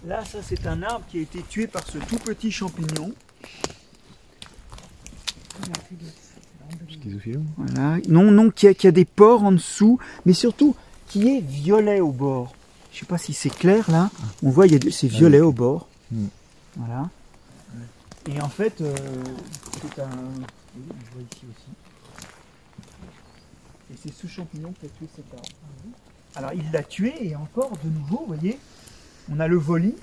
Là, ça c'est un arbre qui a été tué par ce tout petit champignon. Voilà. Non, qui a des pores en dessous, mais surtout qui est violet au bord. Je ne sais pas si c'est clair là. On voit, c'est violet au bord. Voilà. Et en fait, c'est un... Oui, je vois ici aussi. Et c'est ce champignon qui a tué cet arbre. Alors il l'a tué et encore de nouveau, vous voyez, on a le volis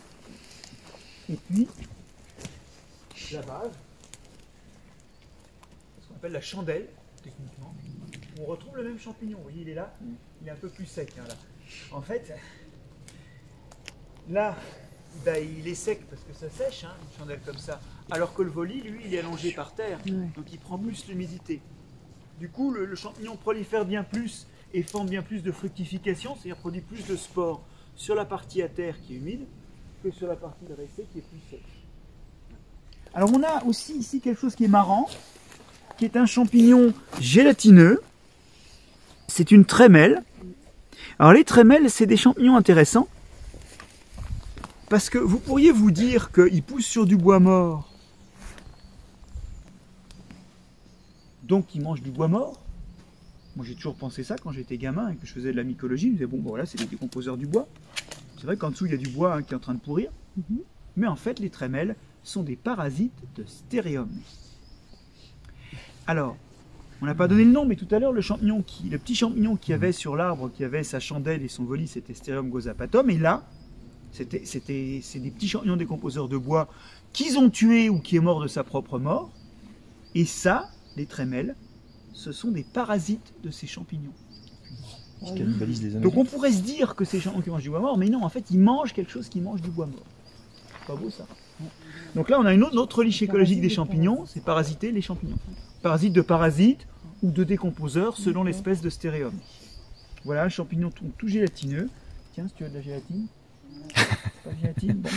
et puis la base, ce qu'on appelle la chandelle, techniquement. On retrouve le même champignon, vous voyez, il est là, il est un peu plus sec. Hein, là. En fait, là, ben, il est sec parce que ça sèche, hein, une chandelle comme ça, alors que le volis, lui, il est allongé par terre, donc il prend plus l'humidité. Du coup, le champignon prolifère bien plus et forme bien plus de fructification, c'est-à-dire produit plus de spores sur la partie à terre qui est humide que sur la partie dressée qui est plus sèche. Alors on a aussi ici quelque chose qui est marrant, qui est un champignon gélatineux. C'est une trémelle. Alors les trémelles, c'est des champignons intéressants parce que vous pourriez vous dire qu'ils poussent sur du bois mort, donc ils mangent du bois mort. Moi j'ai toujours pensé ça quand j'étais gamin et que je faisais de la mycologie. Je me disais bon voilà, c'est des décomposeurs du bois. C'est vrai qu'en dessous il y a du bois qui est en train de pourrir. Mais en fait les trémelles sont des parasites de stéréum. Alors, on n'a pas donné le nom, mais tout à l'heure le petit champignon qui avait sur l'arbre, qui avait sa chandelle et son volis, c'était Stéréum gozapatum. Et là, c'est des petits champignons décomposeurs de bois qu'ils ont tués ou qui est mort de sa propre mort. Et ça, les trémelles, ce sont des parasites de ces champignons. Donc on pourrait se dire que c'est des champignons qui mangent du bois mort, mais non, en fait, ils mangent quelque chose qui mange du bois mort. C'est pas beau ça. Donc là, on a une autre niche écologique des champignons, c'est parasiter les champignons. Parasites de parasites ou de décomposeurs selon l'espèce de stéréum. Voilà, un champignon tout gélatineux. Tiens, si tu veux de la gélatine. Pas de gélatine, bon.